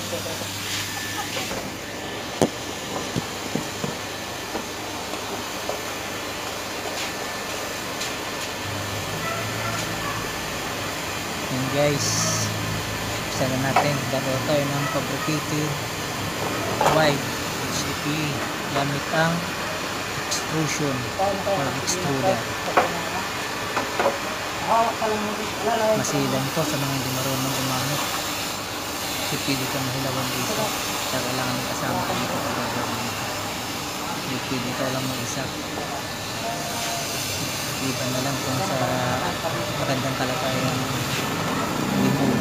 Yan guys, isa na natin. Gagawa tayo ng fabricated wide HDP gamit ang extrusion or extruder. Masilan to sa mga hindi marunong gumamit. Kasi pili ka mahilawan dito. Kaya kailangan may kasama ka dito sa gagawin. Hindi pili ka lang mag-isa. Iba na lang kung sa magandang kalagayan hindi mo